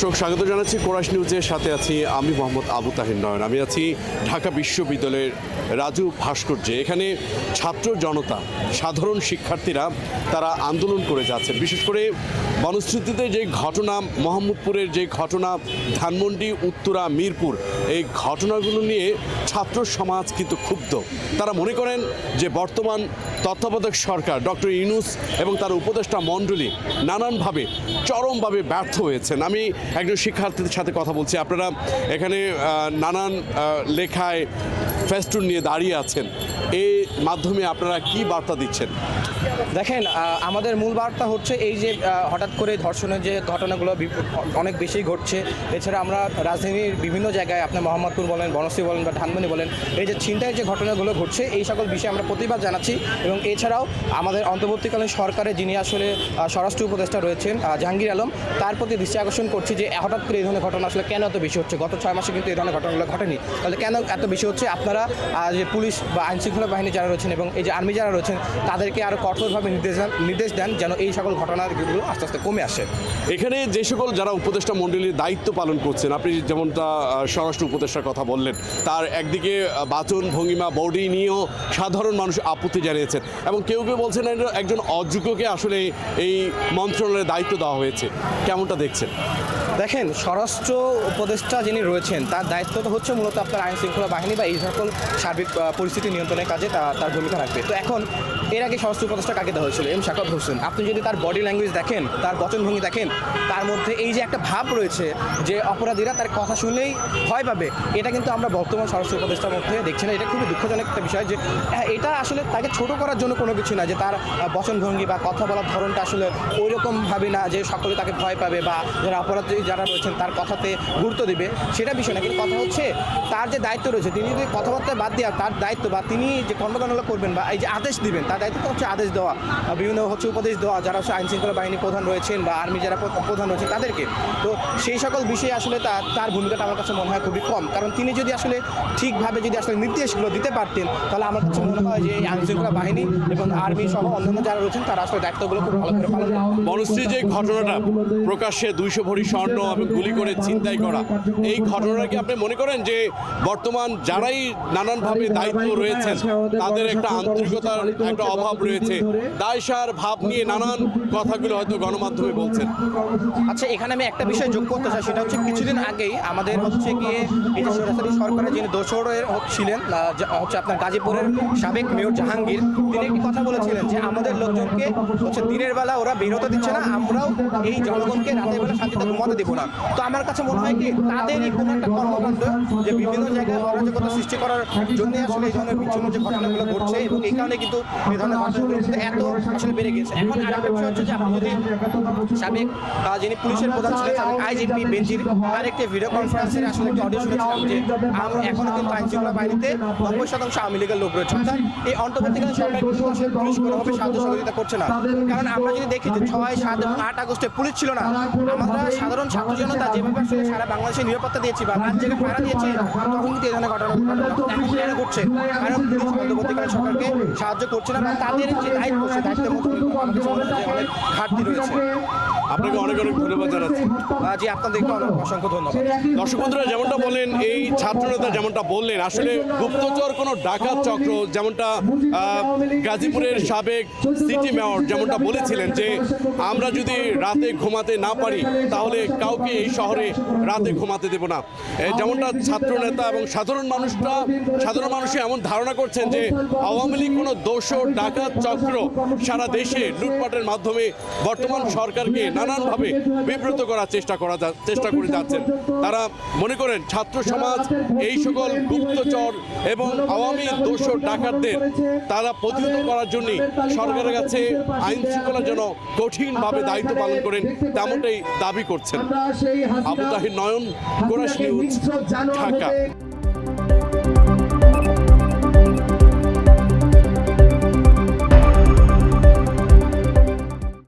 দর্শক স্বাগত জানাচ্ছি কোরাস নিউজের সাথে আছি আমি মোহাম্মদ আবু তাহির নয়ন। আমি আছি ঢাকা বিশ্ববিদ্যালয়ের রাজু ভাস্কর্যে। এখানে ছাত্র জনতা সাধারণ শিক্ষার্থীরা তারা আন্দোলন করে যাচ্ছেন। বিশেষ করে বনশ্রুতিতে যে ঘটনা, মোহাম্মদপুরের যে ঘটনা, ধানমন্ডি, উত্তরা, মিরপুর, এই ঘটনাগুলো নিয়ে ছাত্র সমাজ কিন্তু ক্ষুব্ধ। তারা মনে করেন যে বর্তমান তত্ত্বাবধায়ক সরকার ডক্টর ইউনূস এবং তার উপদেষ্টা মণ্ডলী নানানভাবে চরমভাবে ব্যর্থ হয়েছেন। আমি একজন শিক্ষার্থীদের সাথে কথা বলছি। আপনারা এখানে নানান লেখায় ফেস্টুন নিয়ে দাঁড়িয়ে আছেন, এই মাধ্যমে আপনারা কি বার্তা দিচ্ছেন? দেখেন, আমাদের মূল বার্তা হচ্ছে এই যে হঠাৎ করে ধর্ষণের যে ঘটনাগুলো অনেক বেশি ঘটছে। এছাড়া আমরা রাজধানীর বিভিন্ন জায়গায় আপনার মোহাম্মদপুর বলেন, বনশ্রী বলেন বা ধানমন্ডি বলেন, এই যে ছিনতাইয়ের যে ঘটনাগুলো ঘটছে এই সকল বিষয়ে আমরা প্রতিবাদ জানাচ্ছি। এবং এছাড়াও আমাদের অন্তর্বর্তীকালীন সরকারে যিনি আসলে স্বরাষ্ট্র উপদেষ্টা রয়েছেন জাহাঙ্গীর আলম, তার প্রতি দৃষ্টি আকর্ষণ করছি যে হঠাৎ করে এই ধরনের ঘটনা আসলে কেন এত বেশি হচ্ছে। গত 6 মাসে কিন্তু এই ধরনের ঘটনাগুলো ঘটেনি, তাহলে কেন এত বেশি হচ্ছে? আপনারা যে পুলিশ বা আইনশৃঙ্খলা বাহিনী যারা রয়েছেন এবং এই যে আর্মি যারা রয়েছেন তাদেরকে আরও কঠোরভাবে নির্দেশ দেন যেন এই সকল ঘটনাগুলো আস্তে আস্তে কমে আসে। এখানে যে সকল যারা উপদেষ্টা মণ্ডলীর দায়িত্ব পালন করছেন, আপনি যেমনটা স্বরাষ্ট্র উপদেষ্টার কথা বললেন, তার একদিকে বাচন ভঙ্গিমা বডি নিয়েও সাধারণ মানুষ আপত্তি জানিয়েছেন এবং কেউ কেউ বলছেন একজন অযোগ্যকে আসলে এই মন্ত্রণালয়ের দায়িত্ব দেওয়া হয়েছে। কেমনটা দেখছেন? দেখেন, স্বরাষ্ট্র উপদেষ্টা যিনি রয়েছেন তার দায়িত্বটা হচ্ছে মূলত আপনার আইন শৃঙ্খলা বাহিনী বা এই সকল সার্বিক পরিস্থিতি নিয়ন্ত্রণের কাজে তার ভূমিকা রাখবে। তো এখন এর আগে স্বরাষ্ট্র উপদেষ্টা কাকে দেওয়া হয়েছিল? শাকাত হোসেন। আপনি যদি তার বডি ল্যাঙ্গুয়েজ দেখেন, তার বচনভঙ্গি দেখেন, তার মধ্যে এই যে একটা ভাব রয়েছে যে অপরাধীরা তার কথা শুনলেই ভয় পাবে, এটা কিন্তু আমরা বর্তমান স্বরাষ্ট্র উপদেষ্টার মধ্যে দেখছি না। এটা খুবই দুঃখজনক একটা বিষয় যে এটা আসলে তাকে ছোট করার জন্য কোনো কিছু না, যে তার বচনভঙ্গি বা কথা বলার ধরনটা আসলে ওই রকমভাবে না যে সকলে তাকে ভয় পাবে বা যারা অপরাধী যারা রয়েছেন তার কথাতে গুরুত্ব দিবে, সেটা বিষয় না। কিন্তু কথা হচ্ছে তার যে দায়িত্ব রয়েছে, তিনি যদি কথাবার্তা বাদ দেওয়া তার দায়িত্ব বা তিনি যে কর্মকাণ্ড করবেন বা এই যে আদেশ দিবেন, তার দায়িত্ব হচ্ছে আদেশ দেওয়া, বিভিন্ন হচ্ছে উপদেশ দেওয়া যারা হচ্ছে আইনশৃঙ্খলা বাহিনী প্রধান রয়েছেন বা আর্মি যারা প্রধান রয়েছেন তাদেরকে। তো সেই সকল বিষয়ে আসলে তার ভূমিকাটা আমার কাছে মনে হয় খুবই কম। কারণ তিনি যদি আসলে ঠিকভাবে যদি আসলে নির্দেশগুলো দিতে পারতেন, তাহলে আমার কাছে মনে হয় যে এই আইনশৃঙ্খলা বাহিনী এবং আর্মি সহ অন্যান্য যারা রয়েছেন তারা আসলে দায়িত্বগুলো খুব ভালো করে পালন করবেন। বনশ্রী যে ঘটনাটা, প্রকাশ্যে 200 ভরি স্বর্ণ এবং গুলি করে ছিনতাই করা, এই ঘটনাটা কি আপনি মনে করেন যে বর্তমান যারাই নানানভাবে দায়িত্ব রয়েছেন তাদের একটা আন্তরিকতার একটা অভাব রয়েছে, দায়সার ভাব নিয়ে নানান কথাগুলো হয়তো গণমাধ্যমে বলছেন? আচ্ছা, এখানে আমি একটা বিষয় যোগ করতে চাই, সেটা হচ্ছে কিছুদিন আগেই আমাদের হচ্ছে গিয়ে এই যে সরাসরি সরকারের যিনি দোসরের ছিলেন হচ্ছে আপনার গাজীপুরের সাবেক মেয়র জাহাঙ্গীর, তিনি একটি কথা বলেছিলেন যে আমাদের লোকজনকে হচ্ছে দিনের বেলা ওরা বেরোতে দিচ্ছে না, আমরাও এই জনগণকে রাতের বেলা শান্তিতে ঘুমাতে দেবো না। তো আমার কাছে মনে হয় কি তাদেরই কোনো একটা কর্মকাণ্ড যে বিভিন্ন জায়গায় অরাজকতা সৃষ্টি করার জন্য আসলে এই ধরনের বিচ্ছিন্ন যে ঘটনাগুলো ঘটছে এবং এই কারণে কিন্তু এই ধরনের ঘটনাগুলো এত আসলে বেড়ে গেছে। এখন আরেকটা বিষয় হচ্ছে যে আপনি যদি সাবেক যিনি পুলিশের প্রধান ছিলেন আইজিপি বেনজির তার একটি ভিডিও কনফারেন্সের আসলে একটি অডিও শুনেছিলাম যে এখনো কিন্তু আইনশৃঙ্খলা বাহিনীতে 90% আওয়ামী লীগের লোক রয়েছে। অর্থাৎ এই অন্তর্বর্তীকালীন সরকার কিন্তু আসলে পুলিশ কোনোভাবে সাহায্য সহযোগিতা করছে না। কারণ আমরা যদি দেখি যে 6, 7 এবং 8 আগস্টে পুলিশ ছিল না, আমরা সাধারণ ছাত্র জনতা যেভাবে আসলে সারা বাংলাদেশে নিরাপত্তা দিয়েছি বা রাত জেগে পাহারা দিয়েছি, তখন কিন্তু এই ধরনের ঘটনা এখন কেন ঘটছে? কারণ পুলিশ অন্তর্বর্তীকালীন সরকারকে সাহায্য করছে না বা তাদের যে দায়িত্ব সে দায়িত্বের মধ্যে অনেক ঘাটতি রয়েছে। আপনাকে অনেক অনেক ধন্যবাদ জানাচ্ছি। জি, আপনাদেরকে অনেক অসংখ্য ধন্যবাদ। দর্শক বন্ধুরা, যেমনটা বললেন, এই ছাত্রনেতা যেমনটা বললেন, আসলে গুপ্তচর কোনো ডাকাত চক্র, যেমনটা গাজীপুরের সাবেক সিটি মেয়র যেমনটা বলেছিলেন যে আমরা যদি রাতে ঘুমাতে না পারি তাহলে কাউকে এই শহরে রাতে ঘুমাতে দেব না, যেমনটা ছাত্রনেতা এবং সাধারণ মানুষই এমন ধারণা করছেন যে আওয়ামী লীগ কোনো দোসর ডাকাত চক্র সারা দেশে লুটপাটের মাধ্যমে বর্তমান সরকারকে নানানভাবে বিব্রত করার চেষ্টা করে যাচ্ছেন। তারা মনে করেন ছাত্র সমাজ এই সকল গুপ্তচর এবং আওয়ামী দোসর ডাকাতদের তারা প্রতিহত করার জন্যই সরকারের কাছে আইন শৃঙ্খলার জন্য কঠিনভাবে দায়িত্ব পালন করেন, তেমনটাই দাবি করছেন। আবু তাহির নয়ন, কোরাস নিউজ, ঢাকা।